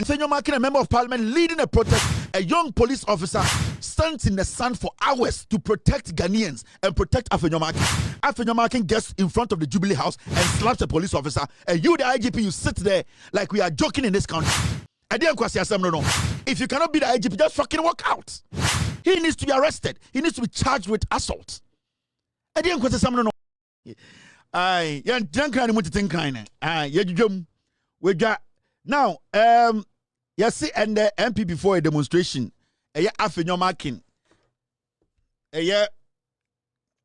Afenyo Markin, a member of parliament, leading a protest. A young police officer stands in the sun for hours to protect Ghanaians and protect Afenyo Markin. Afenyo Markin gets in front of the Jubilee House and slaps a police officer. And you, the IGP, you sit there like we are joking in this country. If you cannot be the IGP, just fucking walk out. He needs to be arrested. He needs to be charged with assault. Now, you see, and the MP before a demonstration, Afenyo Markin.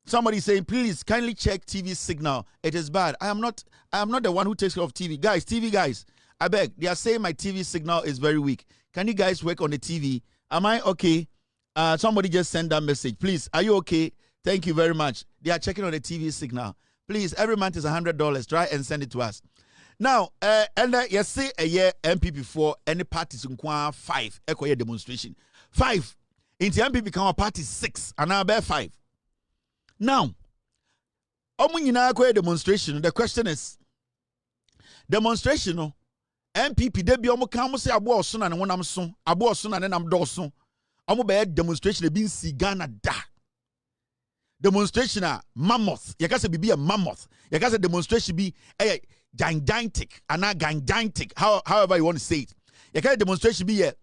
Somebody saying, please kindly check TV signal. It is bad. I am not the one who takes care of TV. TV guys, I beg. They are saying my TV signal is very weak. Can you guys work on the TV? Am I okay? Somebody just sent that message. Please, are you okay? Thank you very much. They are checking on the TV signal. Please, every month is $100. Try and send it to us. Now, you see a year MP before any parties in 5 echo demonstration. 5. In the MP become a party 6 and now bear 5. Now, demonstration. The question is, demonstration no MPP de bi omo kan mo say abo oso na ne wonam so abo oso na ne nam do so omo be demonstration e bi nsi Ghana da demonstration a mammoth you can say bibi a mammoth you can say demonstration be gigantic gigantic however you want to say it you can demonstration be a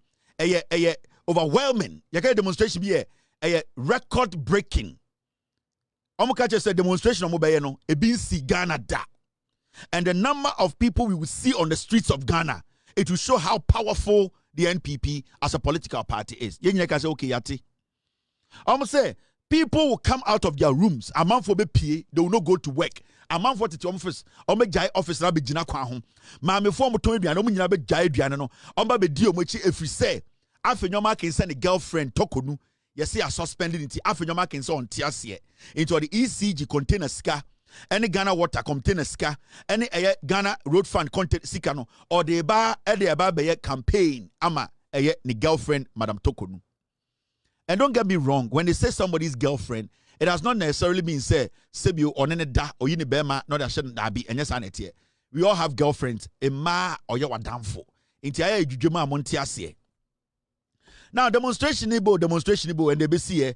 overwhelming you can demonstration be a record breaking omo ka say demonstration omo be no e bi nsi Ghana da. And the number of people we will see on the streets of Ghana, it will show how powerful the NPP as a political party is. You can say, okay, yati. I'm going to say, people will come out of their rooms. A man for BPA, they will not go to work. A man for the office, or make jai office, I'll be Jina Kwahum. Mammy form to me, I don't mean I be jai Diano. I'm about to deal with if you say, Afenyo Markin send a girlfriend, Torkonu, you see, I suspended it. Afenyo Markin so on TRC into the ECG container ska. Any Ghana water container ska, any Ghana road fund content sikano, or the bar campaign ama ni girlfriend Madam Torkonu. And don't get me wrong, when they say somebody's girlfriend, it does not necessarily mean say Sebio or Nene da or Yini Bema, not a shouldn't be and yes aneti. We all have girlfriends, a ma or your damfo. Intia Jujuma Montiasie. Now demonstration and they be see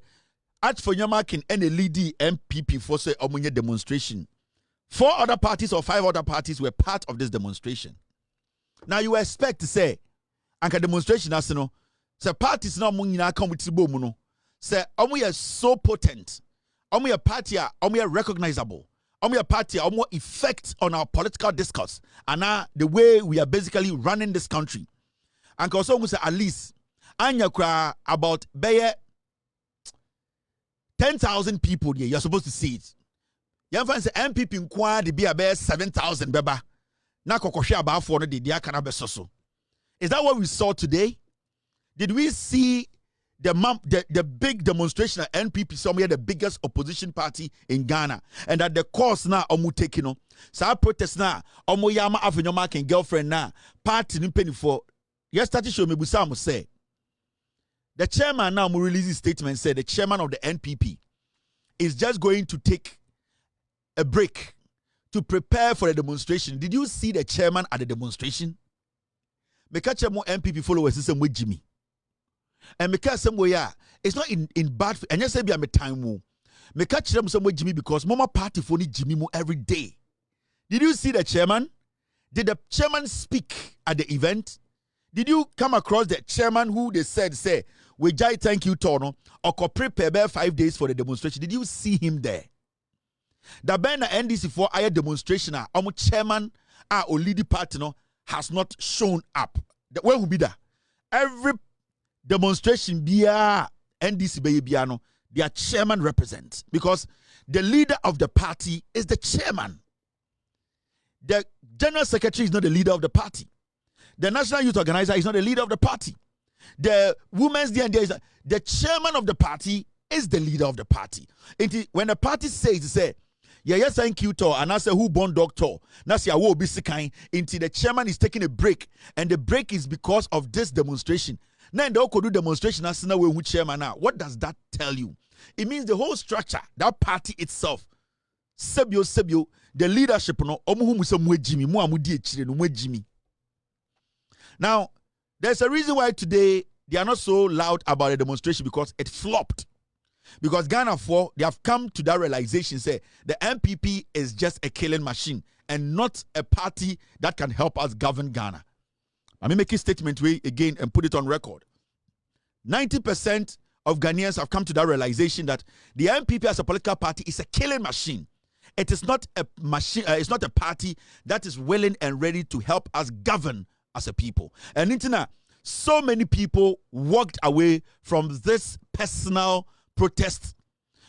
Afenyo Markin and a leading MPP for say omunye demonstration. 4 other parties or 5 other parties were part of this demonstration. Now you expect to say, anka demonstration as no, say parties now munyina come with tibo muno. Say omuye so potent, omuye party omuye recognizable, omuye party omuye effect on our political discourse and now the way we are basically running this country. Anka also say at least anya kra about beye 10,000 people here, you're supposed to see it. You find say MPP in Kwa the be about 7,000 beba. Na kokoshe about 400 the akana so. Is that what we saw today? Did we see the big demonstration at NPP somewhere, the biggest opposition party in Ghana, and that the course now omu taking on? So protest now omu yama Afenyo Markin girlfriend now party ni penny for. Yesterday show me Busamu say. The chairman now released his statement said the chairman of the NPP is just going to take a break to prepare for the demonstration. Did you see the chairman at the demonstration? Mekache mo NPP followers is some way Jimmy. And Mekache some way it's not in bad and just say be a time mo. Mekache them some way Jimmy because mama party for Jimmy mo every day. Did you see the chairman? Did the chairman speak at the event? Did you come across the chairman who they said say we jai thank you Tono or prepare 5 days for the demonstration? Did you see him there? The Ben NDC for a demonstration chairman or leading partner has not shown up. Where will be that? Every demonstration be NDC Bayibiano, their chairman represents because the leader of the party is the chairman. The general secretary is not the leader of the party. The national youth organizer is not the leader of the party. The women's D&D is the chairman of the party is the leader of the party. When the party says, say, yeah, thank you, to, and I say who born doctor, Nasia will be kind. Until the chairman is taking a break, and the break is because of this demonstration. Now they could do demonstration as now with chairman now. What does that tell you? It means the whole structure, that party itself, Sebio, the leadership, no, Jimmy. Now, There's a reason why today they are not so loud about a demonstration, because it flopped. Because Ghana they have come to that realization, say the NPP is just a killing machine and not a party that can help us govern Ghana. Let me make a statement again and put it on record. 90% of Ghanaians have come to that realization that the NPP as a political party is a killing machine. It is not a machine. It's not a party that is willing and ready to help us govern as a people. And Internet, so many people walked away from this personal protest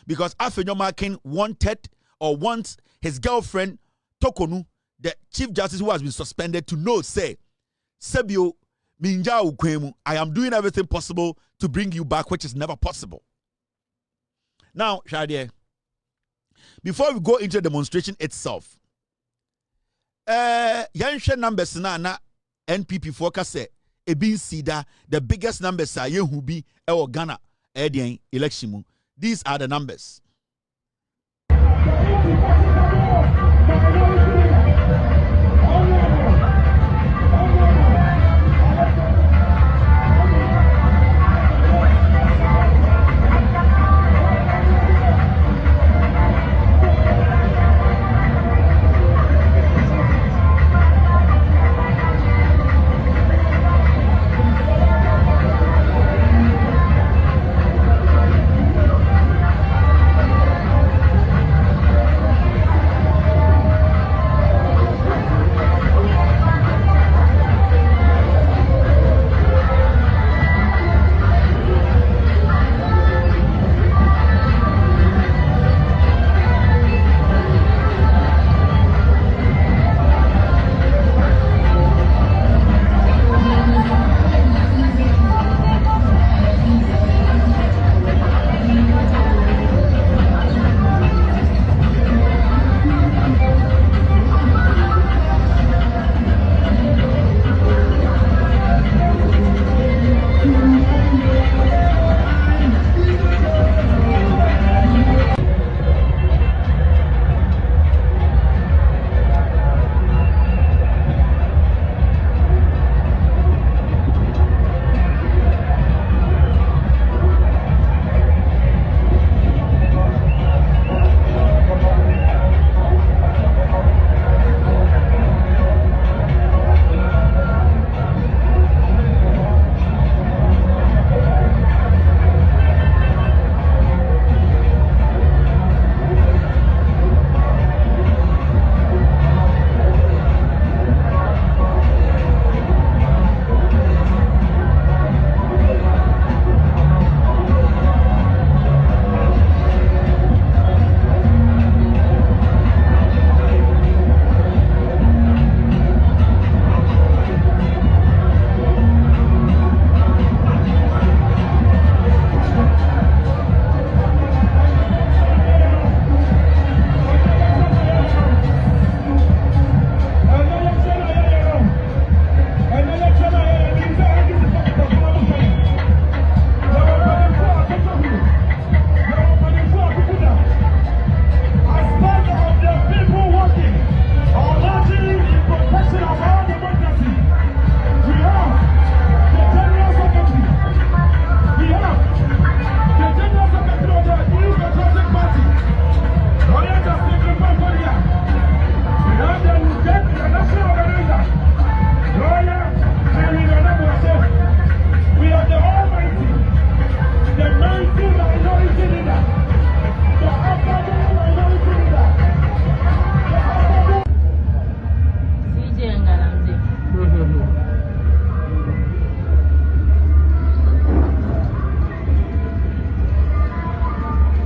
because Afenyo Markin wants his girlfriend Torkonu, the Chief Justice who has been suspended, to know, say, Sebio Minja Ukwemu, I am doing everything possible to bring you back, which is never possible. Now, Shadie, before we go into the demonstration itself, Yanshe numbers na NPP focus say Ebin Sida, the biggest numbers are Yehubi or Ghana election. These are the numbers.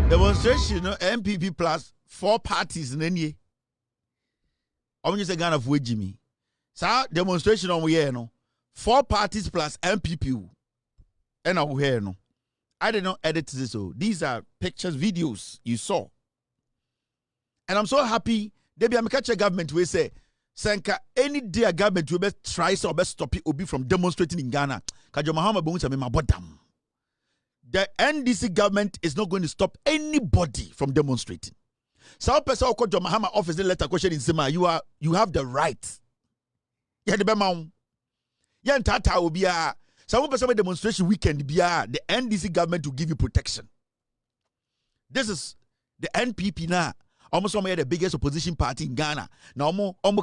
Demonstration, NPP plus 4 parties in any. I'm just a Ghana for Jimmy. So demonstration on we no 4 parties plus NPP. And I hear no. I did not edit this. So these are pictures, videos you saw. And I'm so happy. They be a catch government we say, Sanka, any day a government will best try so best stop it Obi from demonstrating in Ghana. Kajo Mahama Bones and my bottom. The NDC government is not going to stop anybody from demonstrating. So person who called Mahama office the letter question in Sema, you have the right. Yeah, the bema. Yan tata will be a some demonstration weekend be the NDC government will give you protection. This is the NPP now. Almost the biggest opposition party in Ghana. Now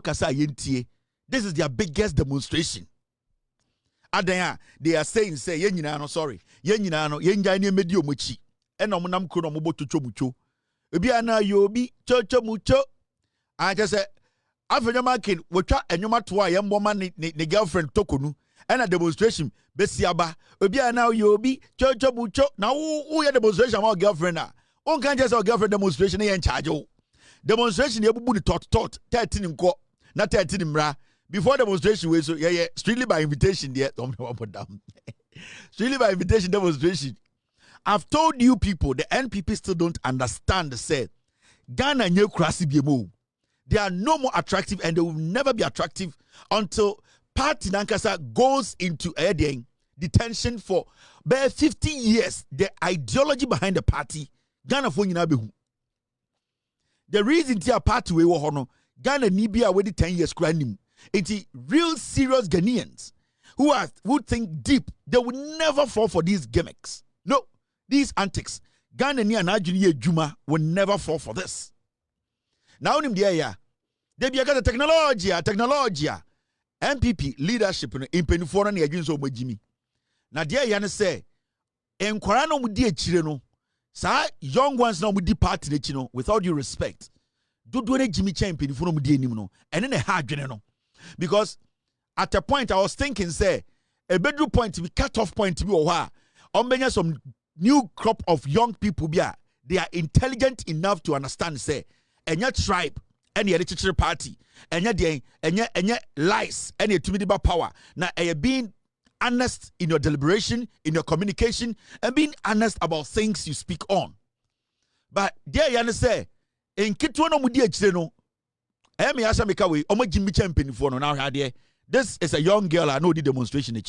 kasa yentie. This is their biggest demonstration. Adaya, they are saying, say, no, sorry. Yenjani medio muchi. And nam kuno mubo chucho. Ubiana yobi, chocho mucho. I just said, Afenyo Markin, wacha and you matwa young woman ni girlfriend Torkonu. And a demonstration, Besiaba. Ubiana yobi, chocho mucho. Now, who are demonstration about girlfriend? One can't just our girlfriend demonstration in charge. Demonstration, you put the tot, 13 in court, not 13 in bra. Before demonstration, we so strictly by invitation. There, strictly by invitation demonstration. I've told you people, the NPP still don't understand. Say Ghana new krasi biemo. They are no more attractive, and they will never be attractive until Party Nankasa goes into detention for bare 50 years. The ideology behind the party, Ghana for behu. The reason tia party we were hono Ghana nibia already 10 years crying. It's real serious Ghanaians who think deep. They will never fall for these gimmicks. No, these antics. Ghana ni anajuni Juma will never fall for this. Now nim dia they be the technology. NPP leadership in penifora na yadwin so magimi. Na dia ya ne say enkwara no mudi akire no. Sa young ones now mudi party na no without due respect. Dodo na Jimmy Chen penifora mudi anim no. Ene na ha adwene no. Because at a point I was thinking, say, a bedroom point to be cut off point to be or some new crop of young people be they are intelligent enough to understand, say, and your tribe, and your literature party, and your lies, and your timidity power. Now, you're being honest in your deliberation, in your communication, and being honest about things you speak on. But there you say, in Kitwana Mudi no. This is a young girl. I know the demonstration.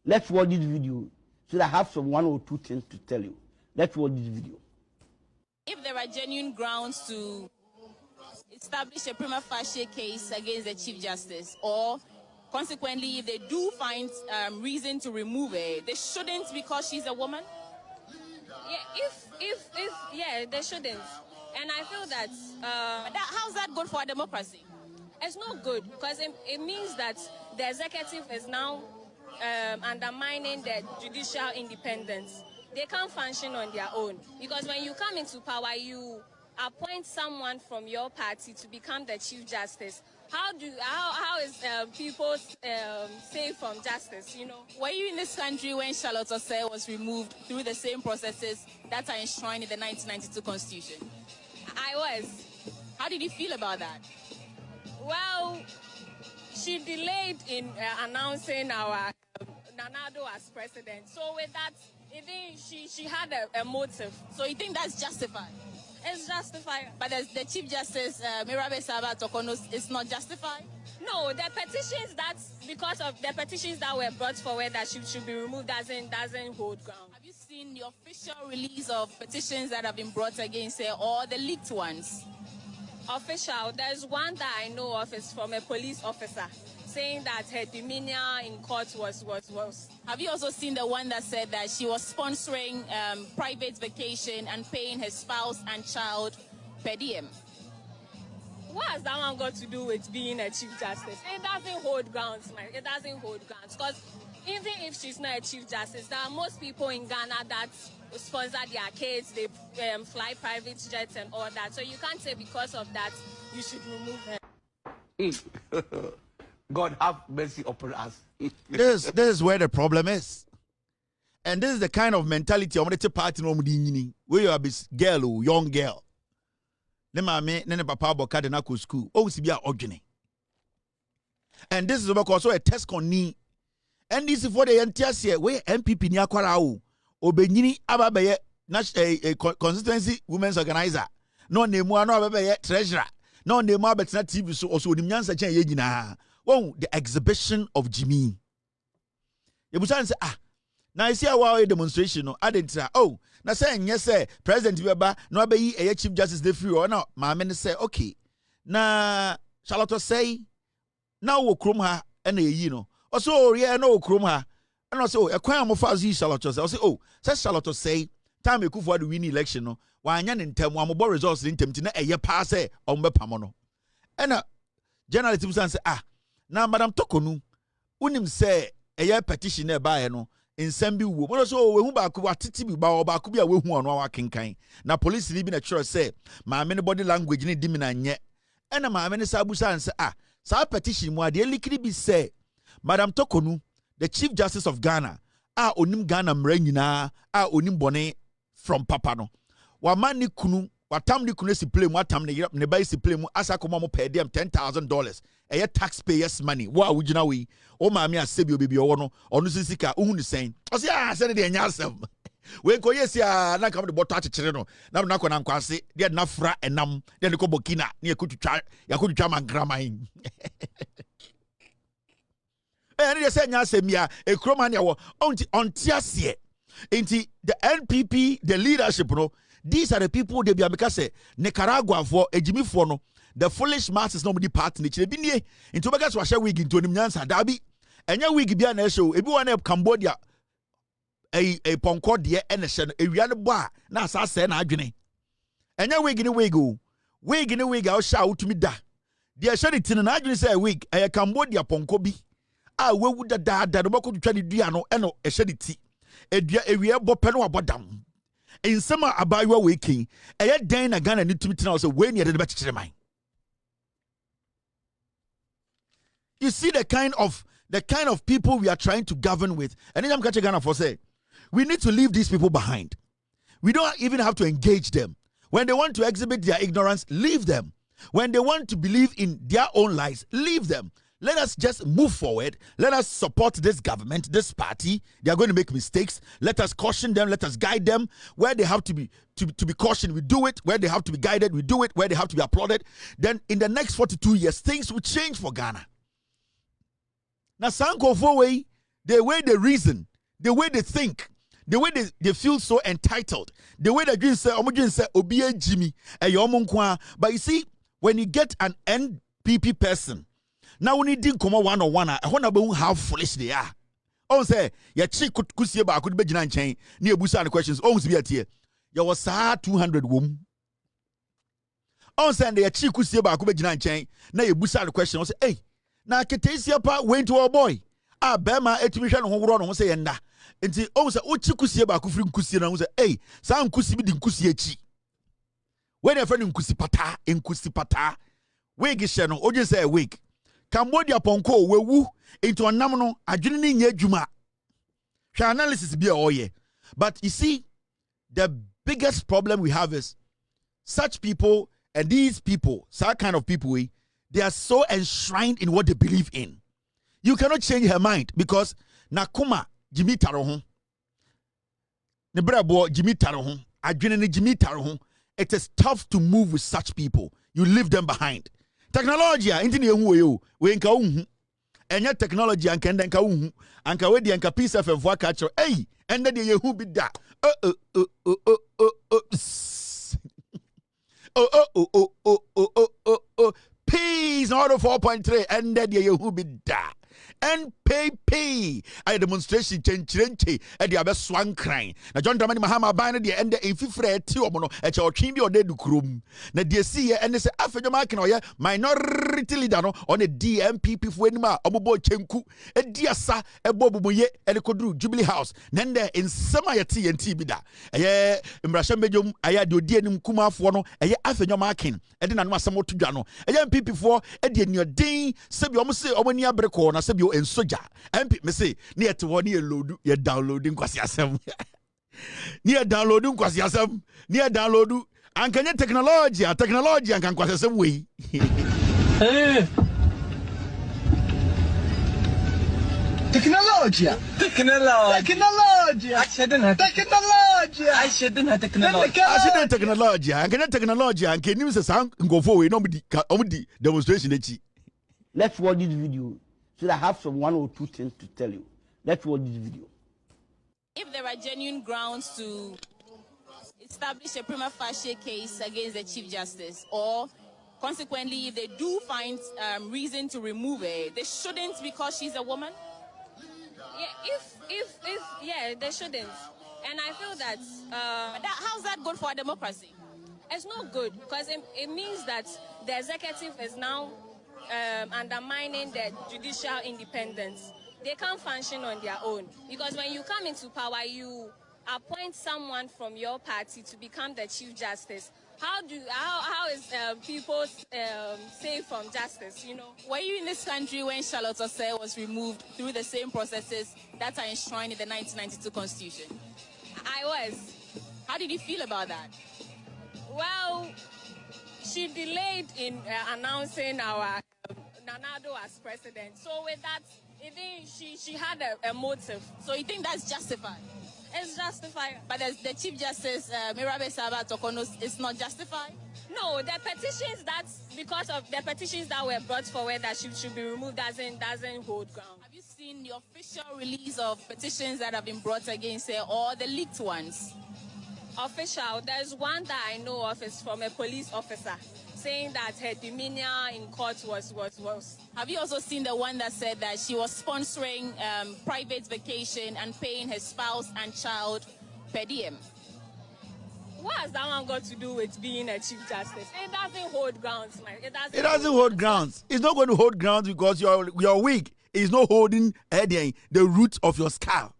Let's watch this video so that I have some 1 or 2 things to tell you. Let's watch this video. If there are genuine grounds to establish a prima facie case against the Chief Justice, or consequently, if they do find reason to remove her, they shouldn't because she's a woman? Yeah, they shouldn't. And I feel that, how's that good for democracy? It's not good because it means that the executive is now undermining the judicial independence. They can't function on their own because when you come into power, you appoint someone from your party to become the Chief Justice. How is people safe from justice? You know, were you in this country when Charlotte Osei was removed through the same processes that are enshrined in the 1992 Constitution? I was. How did you feel about that? Well, she delayed in announcing our Nanado as president. So with that, I think she had a motive. So you think that's justified? It's justified. But the Chief Justice, Mirabe Saba Torkonu, is not justified? No, the petitions because of the petitions that were brought forward that she should be removed doesn't hold ground. Have you seen the official release of petitions that have been brought against her, or the leaked ones? Official, there's one that I know of, is from a police officer saying that her demeanor in court was. Have you also seen the one that said that she was sponsoring private vacation and paying her spouse and child per diem? What has that one got to do with being a Chief Justice? It doesn't hold grounds, man. It doesn't hold grounds. Because even if she's not a Chief Justice, there are most people in Ghana that sponsor their kids, they fly private jets and all that. So you can't say because of that you should remove her. God have mercy upon us. This is where the problem is. And this is the kind of mentality I'm going to party where you are a girl, young girl. Ne mame ne papa bokade na ko school o si bia odwene. And this is also a test on ni. And this is for the NTS we NPP ni akwara o obenyini ababaye constituency women's organizer no nemu ano ababaye treasurer no nemu abetena TV so also onimnyansa chen ye nyina. Won the exhibition of Jimmy. Yebusan say na isi awa demonstration no adentra na say nye say president beba no abayi eye Chief Justice dey free or no maame ne say okay na Charlotte say na wo krom ha na eyi no Also, yeah, no kroma. And also, a quite of fast Charlotte. I say, oh, says Charlotte say, time you for the win election. No, why yan in term one more results in Temtina, a year pass on Bepamono. And a journalist say, ah, now, Madam Torkonu, unim say a year petition by no. In Sembi wo but also we hu ba ku atiti bi ba oba ku bi a we hu ono wa kenkan na police ni bi na church say ma me body language ni di mi na nye e na ma me sa abusa an say sa petition mu ade likiri bi say Madam Torkonu the Chief Justice of Ghana onim Ghana mra nyina onim bone from papa no wa man ni kunu watam ni kunu si play mu atam ne ba si play mu asa ko mo pay dem $10,000 eye taxpayers money wa wugina we o ma me asebi obebi owo no onu sisika uhunu sen o se se de enya asem we ko yesi na kam de boto akekere no na ko na nkwase de na fra enam de ko bokina na yakutwa mangraman and they say Nyasemia, a cromania on Tiasie. Inti the NPP, the leadership, no, these are the people they be because Nicaragua for a Jimmy Fono, the foolish masses nobody part niche. Binie into Bagas Washa wig into Nimyansa Dabi, and your wig be an show. If you want to Cambodia, a Poncordia and a real bar, now Sasa Agene. And your wig in a wig, I'll shout to me da. Dear Shady and I say a wig, a Cambodia Poncobi. We would that the Boko to Chani Diano and a shedity. A dear area bopeno abodam. In summer about your waking, a yet dane a gun and need to meet also when you're the better mine. You see the kind of people we are trying to govern with, and then I'm catching Ghana for say, we need to leave these people behind. We don't even have to engage them. When they want to exhibit their ignorance, leave them. When they want to believe in their own lies, leave them. Let us just move forward. Let us support this government, this party. They are going to make mistakes. Let us caution them. Let us guide them. Where they have to be cautioned, we do it. Where they have to be guided, we do it. Where they have to be applauded. Then in the next 42 years, things will change for Ghana. Now, Sanko Fowe, the way they reason, the way they think, the way they feel so entitled, the way they say, Obiye Jimmy, but you see, when you get an NPP person, now we need to come one-on-one. I want to how foolish they are. Oh, say, your chick could see about could be giant chain near Busan questions. Oh, be at here. You was 200 womb. Oh, say, your chick could see about could be giant chain. Now you Busan question. Say, hey, now Katasia part went to our boy. Bema etumission home run say, and until oh, say, oh, chick about Kufrin Kusian was hey, some Kusibi din Kusiechi. When a friend in Kusipata, wig is channel, or just say a wig. Cambodia Ponko we woo into a nominal adjoining ye juma. Analysis be all ye. But you see, the biggest problem we have is such people and these people, such kind of people, they are so enshrined in what they believe in. You cannot change her mind because Nakuma Jimmy Tarohon. Nebrabo Jimmy Tarohon. Adjoining Jimmy Tarohon. It is tough to move with such people. You leave them behind. Technology inti ne hu yo we nka hu enya technology anka ndenka hu anka we de anka peace fm fo aka kire eh ende de ye hu bi da peace auto 4.3 ende de ye hu bi da NPP a demonstration chenchirenche e de abeswan kran na John Dramani Mahama ban de ende enfifre ti omo no e che otwen bi ode dukrom na de si ye ene se Afenyo Markin oye minority leader no on the DMPP fo anim a omobo chenku e diasa e bobumoye e de kodru Jubilee House na nde ensema ye ti yenti bi da eye mbrahye mbejom aya de odi anim kumafo no eye Afenyo Markin e de nanu asem otudwa no eye MPP fo e de aniodin se bi omo se omo ni abreko na se bi en soja MP me say near to one year load you downloading kwasi asem near downloading kwasi asem near download and can technology and can kwasi asem way technology and can technology and can use a sound go forward nobody demonstration echi. Let's watch this video so that I have some one or two things to tell you. Let's watch this video. If there are genuine grounds to establish a prima facie case against the Chief Justice, or consequently, if they do find reason to remove her, they shouldn't because she's a woman? Yeah, they shouldn't. And I feel that, how's that good for democracy? It's not good because it means that the executive is now undermining the judicial independence. They can't function on their own because when you come into power, you appoint someone from your party to become the Chief Justice. How is people safe from justice? You know, were you in this country when Charlotte Osei was removed through the same processes that are enshrined in the 1992 Constitution? I was. How did you feel about that? Well, she delayed in announcing our Nanado as president. So with that, I think she had a motive. So you think that's justified? It's justified. But the Chief Justice, Mirabe Saba Torkonu, is not justified? No, the petitions because of the petitions that were brought forward that she should be removed doesn't hold ground. Have you seen the official release of petitions that have been brought against her or the leaked ones? Official, there's one that I know of is from a police officer saying that her demeanor in court was. Have you also seen the one that said that she was sponsoring private vacation and paying her spouse and child per diem? What has that one got to do with being a Chief Justice? It doesn't hold grounds, man. It doesn't hold grounds. It's not going to hold grounds because your wig is not holding the root of your skull.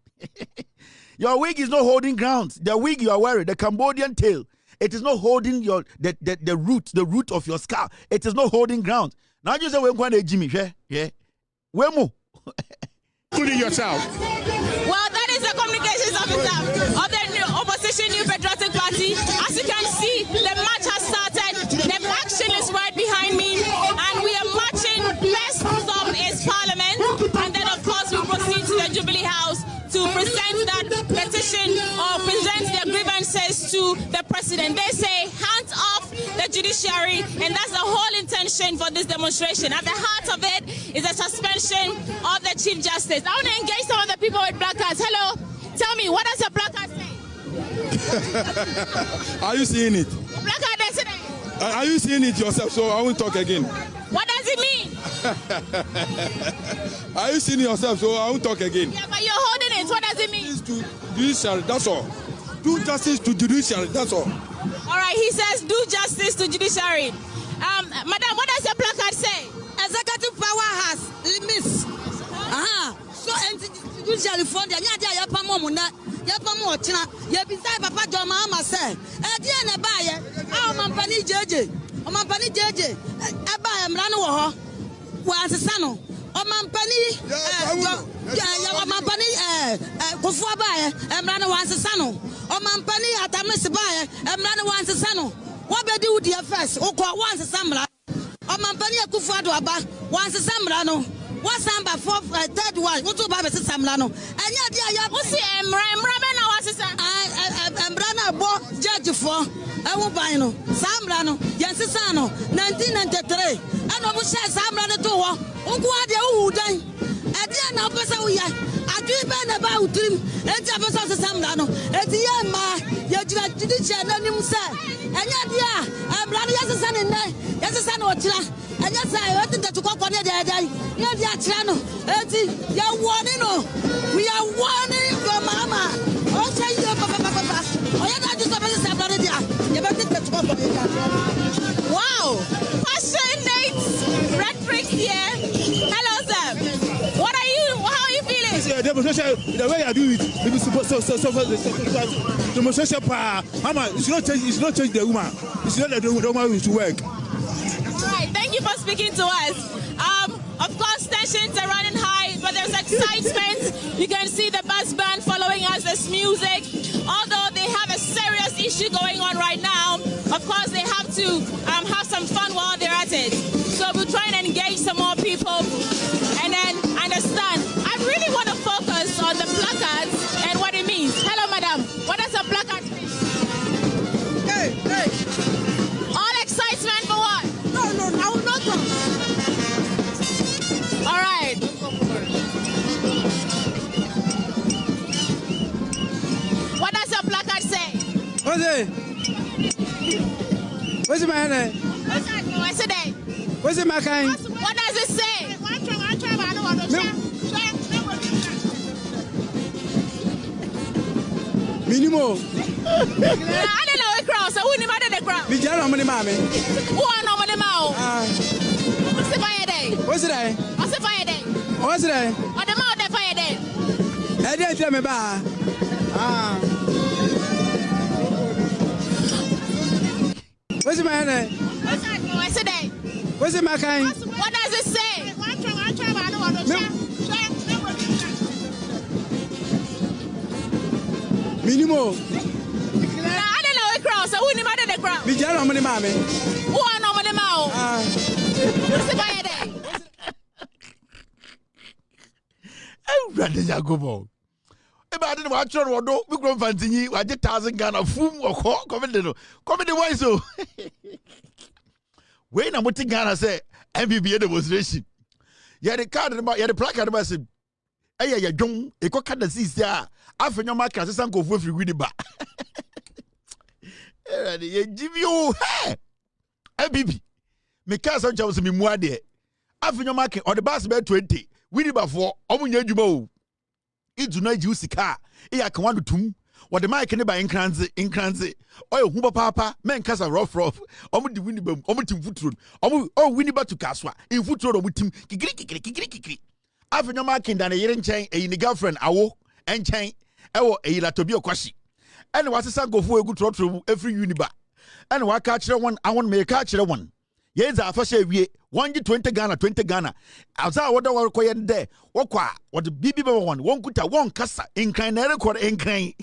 Your wig is not holding grounds. The wig you are wearing, the Cambodian tail, it is not holding the root of your skull. It is not holding ground. Now you say we're going to Jimmy, yeah. Where more? Including yourself. Well, that is the communications officer of the new opposition New Patriotic Party. As you can see, the march has started. The action is right behind me, and we are marching. First stop is Parliament, and then of course we proceed to the Jubilee House to present that petition or present their grievances to the president. They say hands off the judiciary, and that's the whole intention for this demonstration. At the heart of it is a suspension of the Chief Justice. I want to engage some of the people with placards. Hello, tell me, what does the placard say? Are you seeing it? The placard is today. Are you seeing it yourself? So I won't talk again. What does it mean? Are you seeing it yourself? So I won't talk again. Yeah, but you're holding it. What does it mean? To judiciary, that's all. Do justice to judiciary, that's all. All right, he says do justice to judiciary. Madam, what does the placard say? Executive power has limits. So judiciary fund ya dia yapamo muna yapamo ochina ya bisai papa joma ama say e dia na baye a omampani jeje aba emra no wo ho wa asesa no omampani kofu abaye emra no wa asesa no omampani atamesi baye emra no wa asesa no wo bedi wudi first ukọ wa asesa mra omampani akufu ado aba wa asesa mra no what's number 4 third one what to babe samla no anya dia ya wo si emra be na wasesa emra na bo judge for ewu ban no samla no yensesa no 1993 eno bu share samla no to wo unku ade wu dan ade na opesa wo ya adwi be na ba utrim enti opesa wo samla no enti ye ma ye judicial na nim se anya dia emra no yensesa ne nai yensesa no otira anya sai o tinta to kokko ne dai ya dia tira no enti ya woni no we are warning your mama o say you papa o ya na just opposite samla dia ye be tinta to kokko wow, passionate rhetoric here. Hello sir, how are you feeling? Yeah, demonstration, the way I do it, it is supposed to demonstration power. Mama, you should not change the woman. You should let the woman to work. All right, thank you for speaking to us. Of course, tensions are running high, but there's excitement. You can see the bus band following us, there's music. Although they have a serious issue going on right now, of course, they have to have some fun while they're at it. So we'll try and engage some more people and then understand. I really want to focus on the placards and what it means. Hello, madam. What does a placard mean? hey All excitement for what? no I will not come. All right. What does your placard say? What's my name? What's today? What's my kind? What does it say? Minimo. I don't know a cross. I wouldn't matter the crown. Me jara money mami. Who are no money mouth? What's the fire day? What's it? What's the fire day? What's it? Or the mouth the fire day? I didn't tell me ba. What's my name? What's the day? What's it, my kind? What does it say? Minimo. I don't know a cross. I wouldn't matter the crown. Me jara money mami. Who are no money mouth? What's the fire day? Oh, brother Jacobo. If I didn't watch on Wado, we grow fancy, I did 1,000 Ghana foom or comedy. Comedy wise, so. When I'm putting Ghana say, NPP demonstration. You had a card about, you had a placard about, say, hey, yeah, don't, a cock at the sea, Afenyo Markin, as a son of Wilfred Widiba. Give you, hey, NPP. Because I'm just me more there. Afenyo Markin, or the bus bed 20, Widiba for Omunya Jubo. It do not use the car. I can want to tum. What the mic can buy in cranzy. Oh, Huba Papa, men casa rough. Omu the windy boom, omu team foot road. Oh, windy to Caswa, in foot road with him. Kiki. Afenyo Markin than a year and chain, a girlfriend, awo, and chain, a latobio kwashi. And what's a son go for a good road through every uniba. And what catcher one, I want me a catcher one. Yes, I first say 20 Ghana. As I order what quiet there. What the BB one, one kuta, one cassa, in kind record in kind.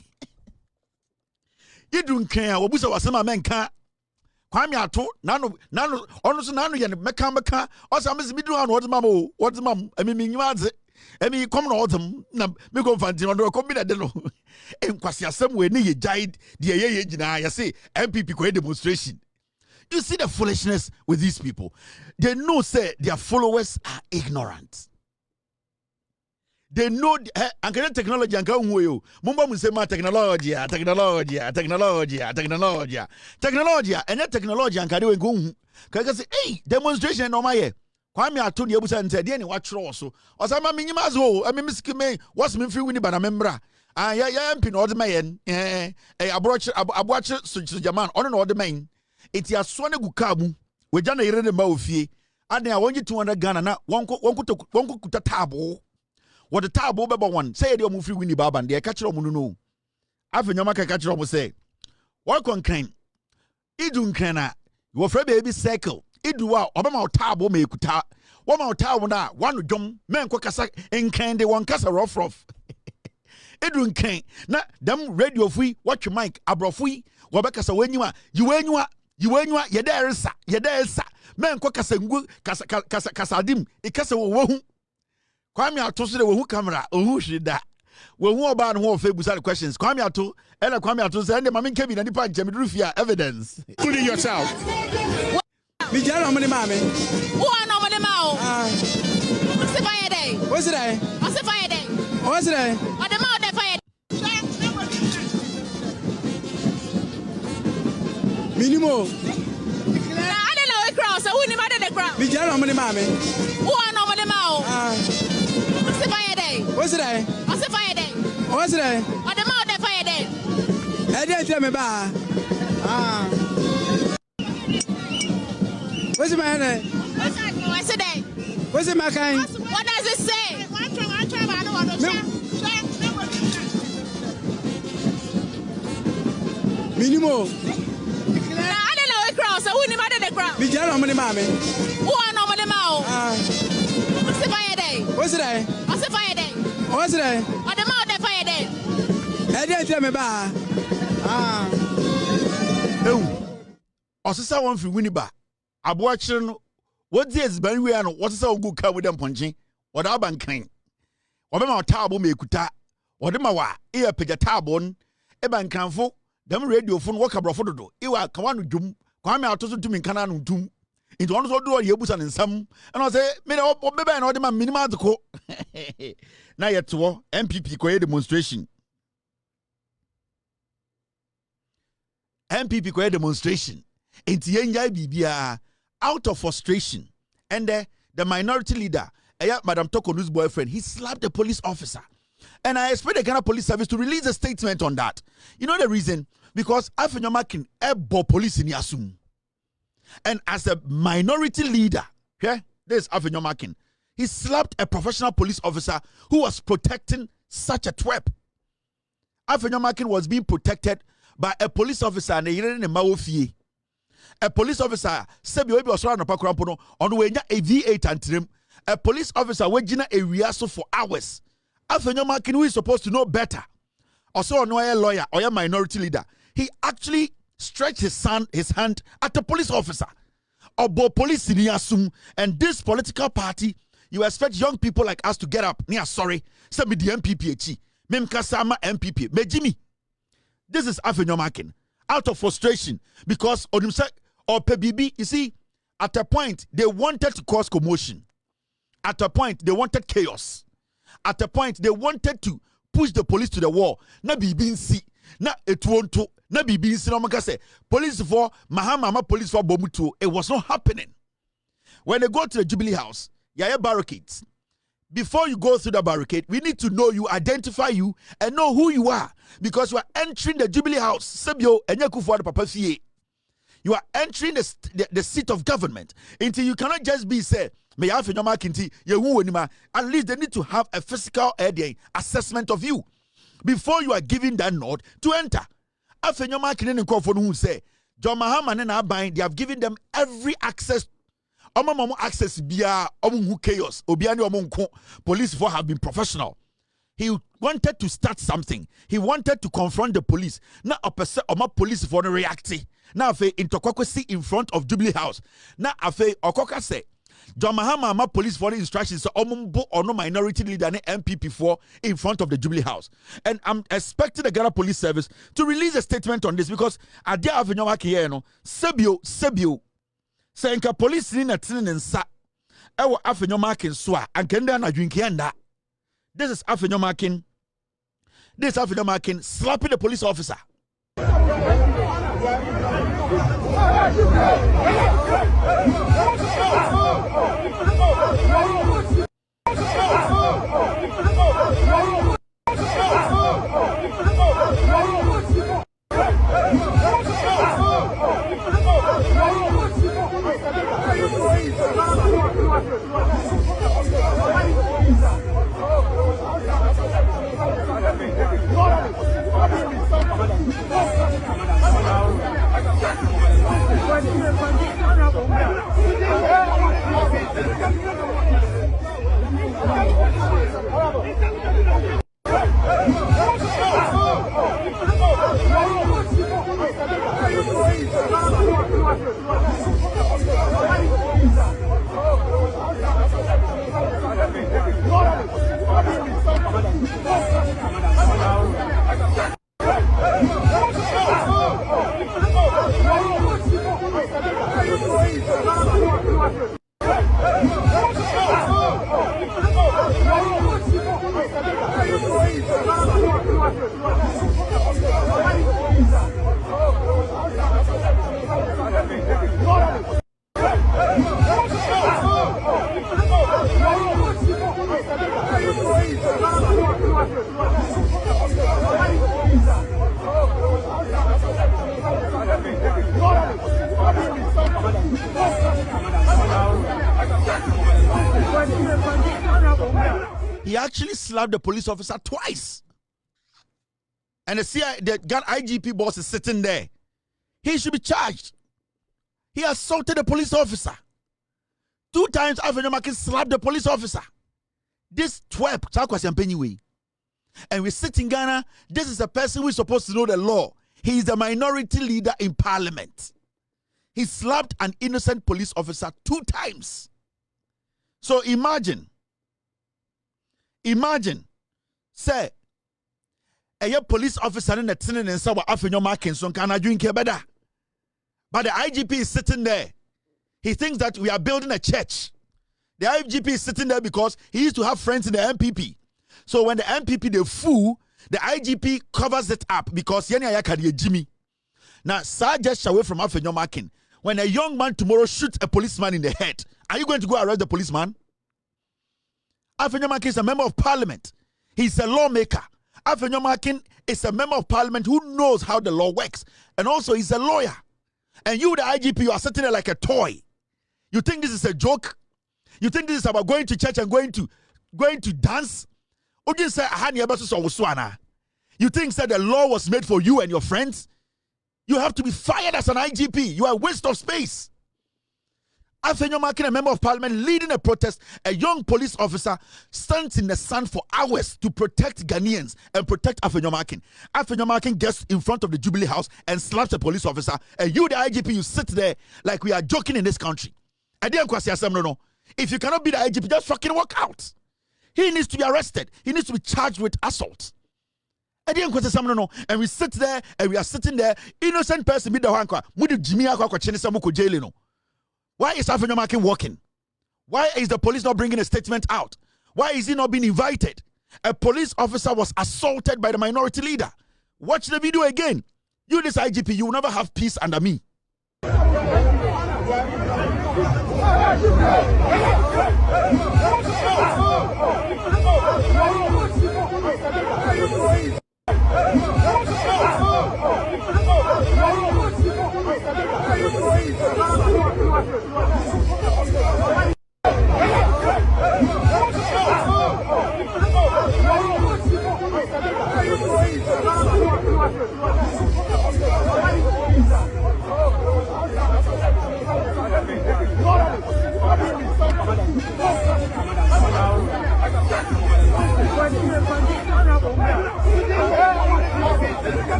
You don't care, Obusa was some men car. Kwame ato, nano, honest nano, and Mecca, or some is middle on what's mum, I mean, you answer. I mean, come on, autumn, me go fancy on the combination. And Quasia somewhere near died, the age, I say, NPP demonstration. You see the foolishness with these people. They know, say, their followers are ignorant. They know, and technology and go you. Mumba will say, technology, and that technology and can do go. Because, hey, demonstration on my head. Kwame Atun Yabusa and said, watch also. Or some minimazo, I mean, Miss Kime, what's me free winning by a member. Yeah, I'm pin order man. I watch Sujaman on an order man. It's a swan gukabu. We done a read about fee. And I want you 200 Ghana. Now, one could a table. What the table baba one say, you're moving Winnie Baba and they catch your moon. Afenyo Markin catch your say, what on crane? Idun crana, your friend baby circle. Idua, Obama table may kuta. One more table now, one jump, man cocasac, and can they one cassa rough. Idun crane. Now, them radio free, watch your mic, abro free. Wabaka when you are, you're there, sir. Men Cocasangu, Casadim, a Casa Wohu. Kwame Ato who camera, who should that? Well, who about who Facebook questions? Kwame Ato, and a Kwame Ato send them, I mean, came in any part, Rufia evidence. Including yourself. Me jara money mami. Who are no money mouth? What's the fire day? What's it? What's the fire day? What's it? Or the mouth the fire day? Minimo. I don't know a cross. I wouldn't matter the crown. Me jara money mami. Who are no money mouth? What's the fire day? What's it? What's the fire day? What's it? Or the mouth the fire day? I didn't tell me ba. What's my name? What's the day? What's it, my kind? What does it say? Minimo. I don't know a cross. I wouldn't matter the crown. Me jara money mami. Who are no money mouth? What's the fire day? What's it? What's the fire day? What's it? Or the mouth the fire day? I didn't tell me ba. Oh, Osisa one for Winniba. I'm watching what this very way and what's so good car with them punching. What our bank claim. What about table me kuta? What am I? Ear pig a tabon. A bank canfo. Them radio phone work abroad for the door. Ewa Kawan Dum. Kwame Ato to me canon doom. Into one of the Yabusan and some. And I say, maybe I know the man minimal to go. Now yet to NPP quiet demonstration. NPP quiet demonstration. Into Yenja Bibia out of frustration. And the minority leader, Madam Torkonu's boyfriend, he slapped the police officer. And I expect the Ghana Police Service to release a statement on that. You know the reason? Because Afenyo Markin ebo police in Yasum. And as a minority leader, okay, this Afenyo Markin, he slapped a professional police officer who was protecting such a twerp. Afenyo Markin was being protected by a police officer and a police officer said you was around on the way a V8 and a police officer waging a rehearsal for hours. Afenyo Markin, who is supposed to know better, also no a lawyer or a minority leader, he actually stretched his hand at the police officer. Obo police in Yasum, and this political party, you expect young people like us to get up. Sorry, send me the NPP. Memkasama NPP. Mejimi. This is Afenyo Markin. Out of frustration. Because Odimsek or PBB, you see, at a point, they wanted to cause commotion. At a point, they wanted chaos. At a point, they wanted to push the police to the wall. Na bibi si. Na etuonto. Na bibi si. Na makase. Police for Mahama police for Bomutu. It was not happening. When they go to the Jubilee House, yaya barricades. Before you go through the barricade, we need to know you, identify you, and know who you are. Because you are entering the Jubilee House. Sebio enyakufu papa fie. You are entering the seat of government. Until you cannot just be say, may I Afenyo Markin at least they need to have a physical assessment of you before you are given that nod to enter. Afenyo Markin and who say, John Mahama and Abain, they have given them every access. Access bia chaos. Obiani police for have been professional. He wanted to start something. He wanted to confront the police. Now a person police for the reacting. Now afe intokwakwesi in front of Jubilee House. Now afe okoka say John Mahama police for the instructions so omumbo or no minority leader and NPP for in front of the Jubilee House. And I'm expecting the Ghana Police Service to release a statement on this because I dare Afenyo Markin here no sebio Senka police in a tin and sa. Ewa Afenyo Markin swa and kenda na drinkienda. This is Afenyo Markin. This is Afenyo Markin slapping the police officer. He actually slapped the police officer twice. And the IGP boss is sitting there. He should be charged. He assaulted the police officer. 2 times Afenyo Markin slapped the police officer. This twerp, and we sit in Ghana. This is a person who is supposed to know the law. He is the minority leader in parliament. He slapped an innocent police officer 2 times. So imagine, say, a police officer in the tenant and saw Afenyo Markin so can I drink better. But the IGP is sitting there. He thinks that we are building a church. The IGP is sitting there because he used to have friends in the NPP. So when the NPP they fool, the IGP covers it up because Yeni Ayakadi Jimmy. Now, sir just away from Afenyo Markin. When a young man tomorrow shoots a policeman in the head, are you going to go arrest the policeman? Afenyo Markin is a member of parliament. He's a lawmaker. Afenyo Markin is a member of parliament who knows how the law works. And also he's a lawyer. And you, the IGP, you are sitting there like a toy. You think this is a joke? You think this is about going to church and going to dance? You think that the law was made for you and your friends? You have to be fired as an IGP. You are a waste of space. Afenyo Markin, a member of parliament, leading a protest. A young police officer stands in the sun for hours to protect Ghanaians and protect Afenyo Markin. Afenyo Markin gets in front of the Jubilee House and slaps a police officer. And you, the IGP, you sit there like we are joking in this country. If you cannot be the IGP, just fucking walk out. He needs to be arrested. He needs to be charged with assault. And we sit there and we are sitting there, innocent person be the one. Why is Afenyo Markin walking? Why is the police not bringing a statement out? Why is he not being invited? A police officer was assaulted by the minority leader. Watch the video again. You, this IGP, you will never have peace under me.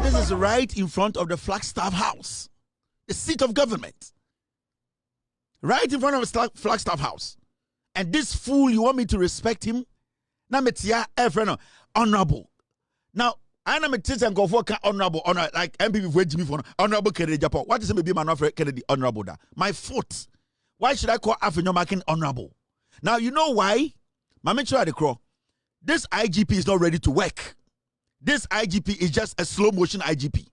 This is right in front of the Flagstaff House, the seat of government. Right in front of the Flagstaff House. And this fool, you want me to respect him? Now, honorable. Now, I am a teacher and go for honorable, honor like NPP for me for honorable Kennedy Japan. What is it? Be man of Kennedy honorable? Da? My foot. Why should I call Afenyo Markin honorable? Now, you know why? This IGP is not ready to work. This IGP is just a slow motion IGP.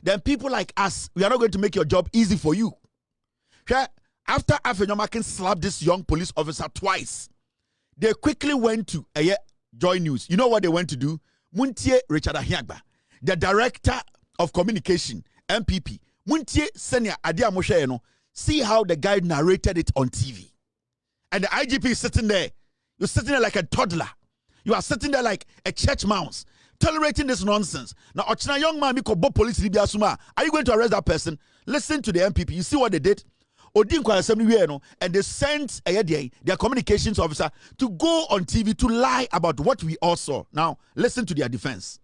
Then people like us, we are not going to make your job easy for you. After Afenyo Markin slapped this young police officer twice, they quickly went to Joy News. You know what they went to do? Muntie Richard Ahiagba, the director of communication, NPP. Muntie Senya Adia Moshe, see how the guy narrated it on TV. And the IGP is sitting there. You're sitting there like a toddler. You are sitting there like a church mouse, tolerating this nonsense. Now, Ochina young man, police, are you going to arrest that person? Listen to the NPP. You see what they did? And they sent their communications officer to go on TV to lie about what we all saw. Now, listen to their defense.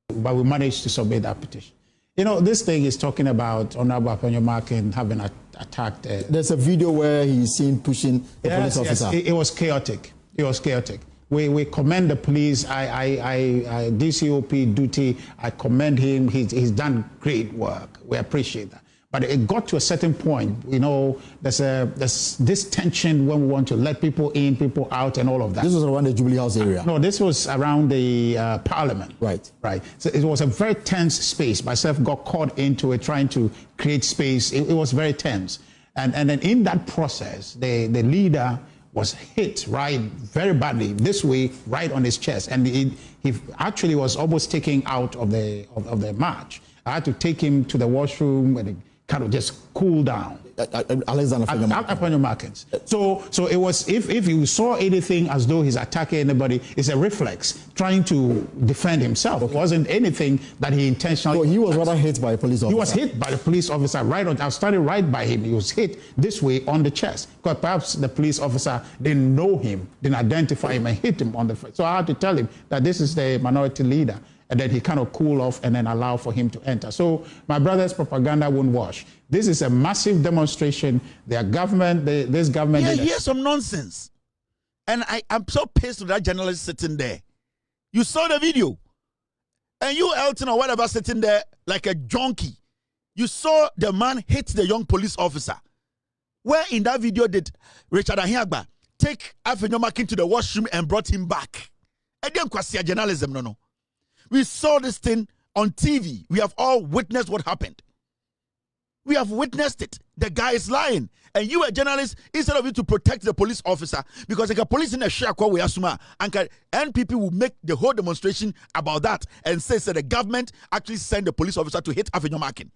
But we managed to submit that petition. You know, this thing is talking about Honorable Afenyo Markin having attacked. There's a video where he's seen pushing the police officer. Yes, it was chaotic. It was chaotic. We commend the police. DCOP duty. I commend him. He's done great work. We appreciate that. But it got to a certain point, you know, there's this tension when we want to let people in, people out, and all of that. This was around the Jubilee House area? No, this was around the Parliament. Right. Right. So it was a very tense space. Myself got caught into it, trying to create space. It was very tense. And then in that process, the leader was hit very badly, this way, right on his chest. And he actually was almost taken out of the march. I had to take him to the washroom and kind of just cool down. Alexander Afenyo Markin. So it was, if you saw anything as though he's attacking anybody, it's a reflex, trying to defend himself. It wasn't anything that he intentionally... So he was rather hit by a police officer? He was hit by the police officer I was standing right by him. He was hit this way on the chest, because perhaps the police officer didn't know him, didn't identify him, and hit him on the face. So I had to tell him that this is the minority leader. And then he kind of cool off and then allow for him to enter. So my brother's propaganda won't wash. This is a massive demonstration. Their government, this government... Yeah, here's some nonsense. And I'm so pissed with that journalist sitting there. You saw the video. And you, Elton, or whatever, sitting there like a junkie. You saw the man hit the young police officer. Where in that video did Richard Ahiagba take Afenyo Markin to the washroom and brought him back? Journalism, no. We saw this thing on TV. We have all witnessed what happened. We have witnessed it. The guy is lying. And you, a journalist, instead of you to protect the police officer, because like a police in a shakwa we assume, and NPP will make the whole demonstration about that and say the government actually sent the police officer to hit Afenyo Markin.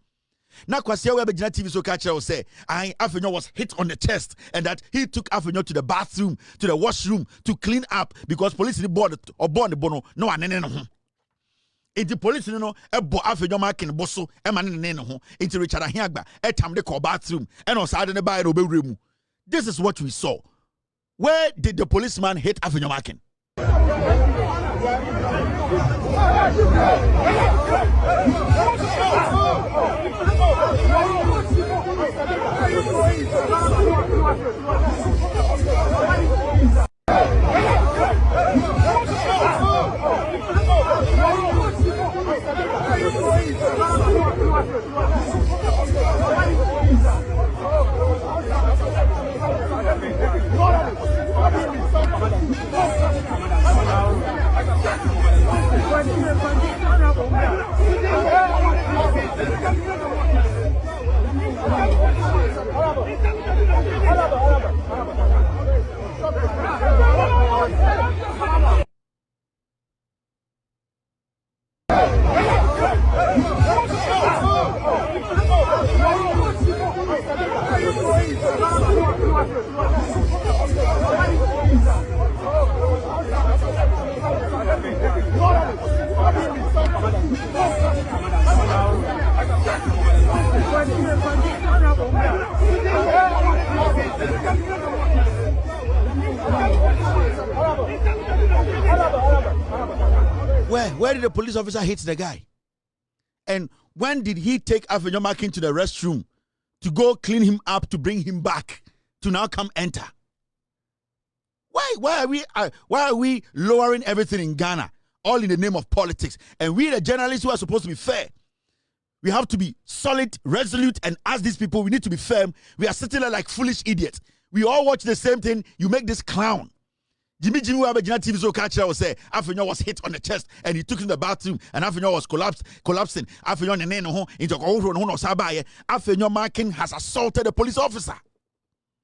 Now, Kwasia Webejina TV so catcher will say, Afenyo was hit on the chest and that he took Afenyo to the bathroom, to the washroom to clean up because police in the board or born the bono, no one. Into police, ebo Afenyo Markin boso, into Richard Ahiagba, etam de call bathroom, and on Saturday by room. This is what we saw. Where did the policeman hit Afenyo Markin? Where did the police officer hit the guy? And when did he take Afenyo Markin to the restroom to go clean him up to bring him back to now come enter? Why are we lowering everything in Ghana all in the name of politics? And we, the journalists who are supposed to be fair, we have to be solid, resolute, and ask these people, we need to be firm. We are sitting there like foolish idiots. We all watch the same thing. You make this clown. Jimmy Wabejina TV so catcher will say Afenyo was hit on the chest and he took him to the bathroom and Afenyo was collapsing. Afenyo into Afenyo Markin has assaulted the police officer.